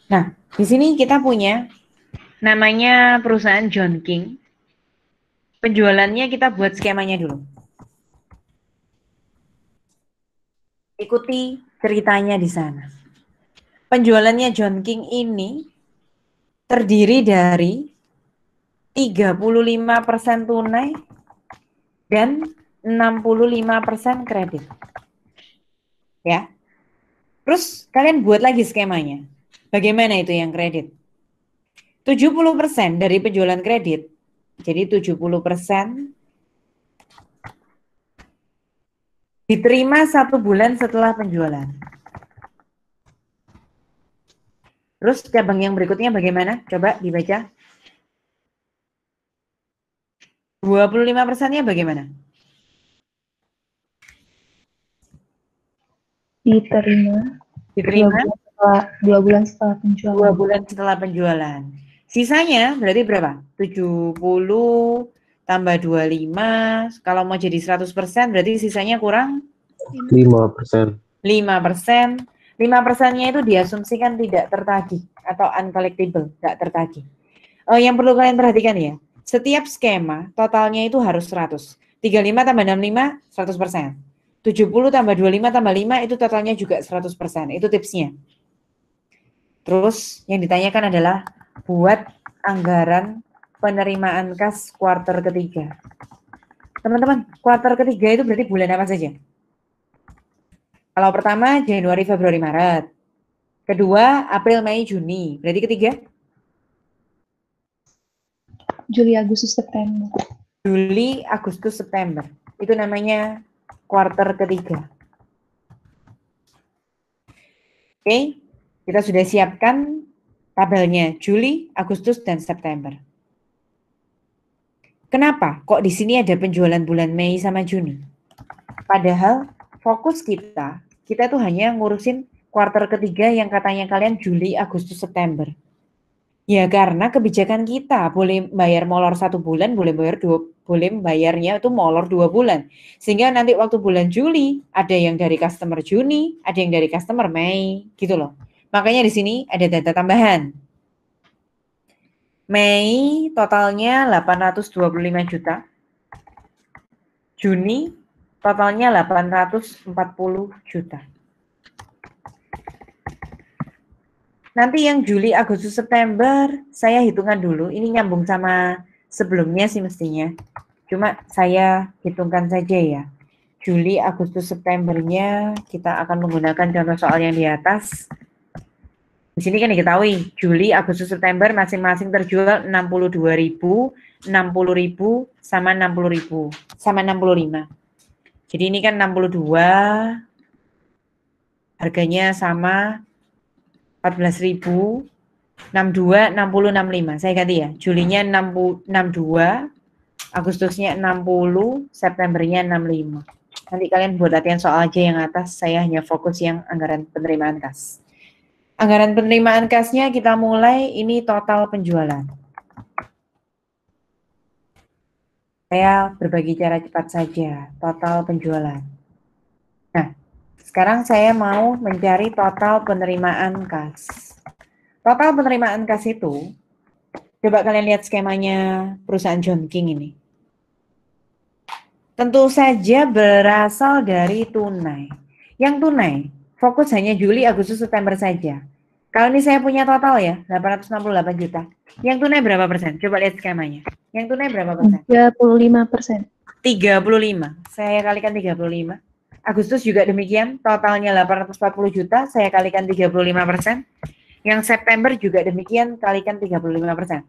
Nah, di sini kita punya namanya perusahaan John King. Penjualannya kita buat skemanya dulu. Ikuti ceritanya di sana. Penjualannya John King ini terdiri dari 35% tunai dan 65% kredit. Ya. Terus kalian buat lagi skemanya. Bagaimana itu yang kredit? 70% dari penjualan kredit. Jadi 70% diterima 1 bulan setelah penjualan. Terus cabang yang berikutnya bagaimana? Coba dibaca. 25%-nya bagaimana? Diterima Diterima 2 bulan setelah penjualan. 2 bulan setelah penjualan. Sisanya berarti berapa? 70 tambah 25. Kalau mau jadi 100% berarti sisanya kurang 5%. 5%. 5%-nya itu diasumsikan tidak tertagih atau uncollectible, tidak tertagih. Yang perlu kalian perhatikan ya, setiap skema totalnya itu harus 100. 35 tambah 65, 100%. 70 tambah 25 tambah 5 itu totalnya juga 100%. Itu tipsnya. Terus yang ditanyakan adalah buat anggaran penerimaan kas kuartal ketiga. Teman-teman, kuartal ketiga itu berarti bulan apa saja? Kalau pertama Januari, Februari, Maret. Kedua April, Mei, Juni. Berarti ketiga Juli, Agustus, September. Juli, Agustus, September. Itu namanya kuartal ketiga. Oke, kita sudah siapkan tabelnya Juli, Agustus, dan September. Kenapa kok di sini ada penjualan bulan Mei sama Juni? Padahal fokus kita tuh hanya ngurusin kuartal ketiga yang katanya kalian Juli, Agustus, September. Ya karena kebijakan kita boleh bayar molor 1 bulan, boleh bayarnya itu molor 2 bulan. Sehingga nanti waktu bulan Juli ada yang dari customer Juni, ada yang dari customer Mei, gitu loh. Makanya di sini ada data tambahan. Mei totalnya 825 juta. Juni totalnya 840 juta. Nanti yang Juli, Agustus, September, saya hitungan dulu. Ini nyambung sama sebelumnya sih mestinya. Cuma saya hitungkan saja ya. Juli, Agustus, Septembernya kita akan menggunakan contoh soal yang di atas. Di sini kan diketahui, Juli, Agustus, September masing-masing terjual 62.000, 60.000, sama 60.000, sama 65. Jadi ini kan 62, harganya sama 14.000, 62, 60, 65. Saya ganti ya. Julinya 62, Agustusnya 60, Septembernya 65. Nanti kalian buat latihan soal aja yang atas, saya hanya fokus yang anggaran penerimaan kas. Anggaran penerimaan kasnya kita mulai, ini total penjualan. Saya berbagi cara cepat saja, total penjualan. Nah, sekarang saya mau mencari total penerimaan kas. Total penerimaan kas itu, coba kalian lihat skemanya perusahaan John King ini. Tentu saja berasal dari tunai. Yang tunai, fokus hanya Juli, Agustus, September saja. Kalau ini saya punya total ya, 868 juta. Yang tunai berapa persen? Coba lihat skemanya. Yang tunai berapa persen? 35%. 35. Saya kalikan 35. Agustus juga demikian, totalnya 840 juta, saya kalikan 35%. Yang September juga demikian, kalikan 35%.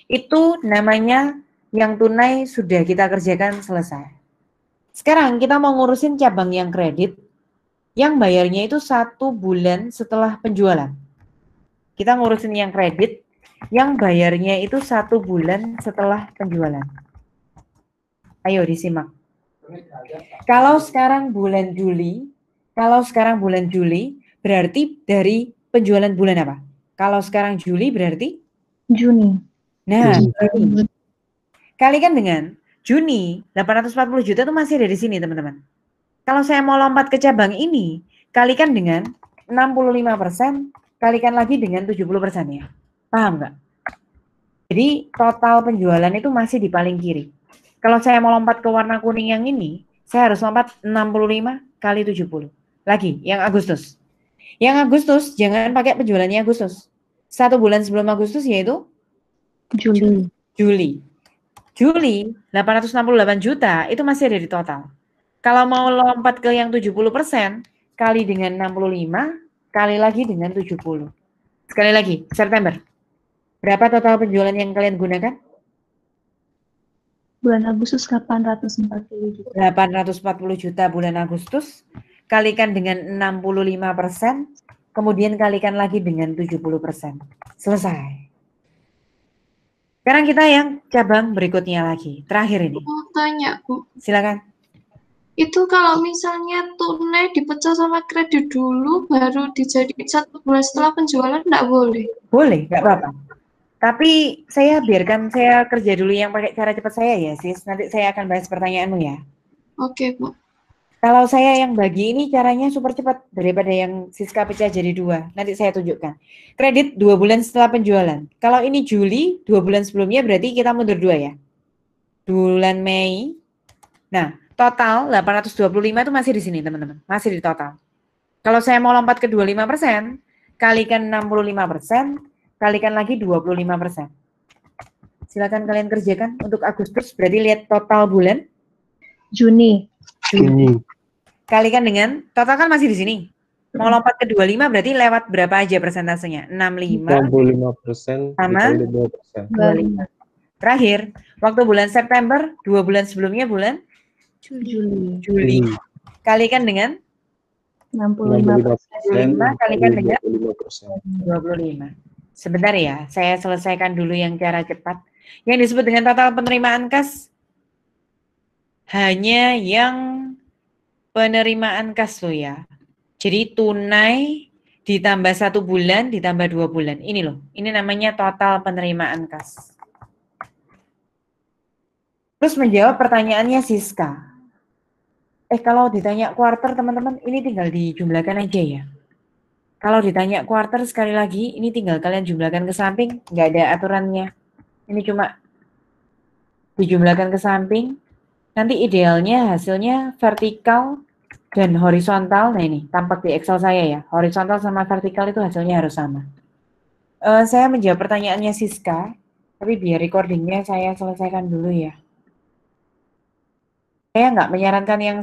Itu namanya yang tunai sudah kita kerjakan selesai. Sekarang kita mau ngurusin cabang yang kredit, yang bayarnya itu 1 bulan setelah penjualan. Kita ngurusin yang kredit, yang bayarnya itu 1 bulan setelah penjualan. Ayo disimak. Kalau sekarang bulan Juli, berarti dari penjualan bulan apa? Kalau sekarang Juli berarti? Juni. Nah, Juni. Kalikan dengan Juni, 840 juta itu masih ada di sini, teman-teman. Kalau saya mau lompat ke cabang ini, kalikan dengan 65% kalikan lagi dengan 70% ya. Paham nggak? Jadi total penjualan itu masih di paling kiri. Kalau saya mau lompat ke warna kuning yang ini, saya harus lompat 65 kali 70. Lagi, yang Agustus. Yang Agustus, jangan pakai penjualannya Agustus. 1 bulan sebelum Agustus yaitu Juli. Juli. Juli, 868 juta, itu masih ada di total. Kalau mau lompat ke yang 70%, kali dengan 65, kali lagi dengan 70. Sekali lagi, September. Berapa total penjualan yang kalian gunakan? Bulan Agustus 840 juta. 840 juta bulan Agustus, kalikan dengan 65%, kemudian kalikan lagi dengan 70%. Selesai. Sekarang kita yang cabang berikutnya lagi. Terakhir ini. Mau tanya, Bu. Silakan. Itu kalau misalnya tunai dipecah sama kredit dulu, baru dijadiin 1 bulan setelah penjualan, nggak boleh? Boleh, nggak apa-apa. Tapi saya biarkan saya kerja dulu yang pakai cara cepat saya ya, sis. Nanti saya akan bahas pertanyaanmu ya. Oke, Bu. Kalau saya yang bagi ini caranya super cepat daripada yang Siska pecah jadi 2. Nanti saya tunjukkan. Kredit 2 bulan setelah penjualan. Kalau ini Juli, 2 bulan sebelumnya berarti kita mundur 2 ya. Bulan Mei. Nah, total 825 itu masih di sini teman-teman. Masih di total. Kalau saya mau lompat ke 25%, kalikan 65%, kalikan lagi 25%. Silakan kalian kerjakan untuk Agustus. Berarti lihat total bulan. Juni. Juni. Kalikan dengan, total kan masih di sini. Mau lompat ke 25 berarti lewat berapa aja persentasenya? 65 65% sama dikali 2%. 25. Terakhir, waktu bulan September, 2 bulan sebelumnya bulan Juli. Juli. Kalikan dengan 65%. 65 kalikan dengan 25%. 25. Sebentar ya, saya selesaikan dulu yang cara cepat. Yang disebut dengan total penerimaan kas hanya yang penerimaan kas loh ya. Jadi tunai ditambah 1 bulan ditambah 2 bulan. Ini loh, ini namanya total penerimaan kas. Terus menjawab pertanyaannya Siska. Kalau ditanya quarter teman-teman, ini tinggal dijumlahkan aja ya. Kalau ditanya quarter sekali lagi, ini tinggal kalian jumlahkan ke samping, nggak ada aturannya. Ini cuma dijumlahkan ke samping. Nanti idealnya hasilnya vertikal dan horizontal. Nah ini tampak di Excel saya ya. Horizontal sama vertikal itu hasilnya harus sama. Saya menjawab pertanyaannya Siska, tapi biar recordingnya saya selesaikan dulu ya. Saya nggak menyarankan yang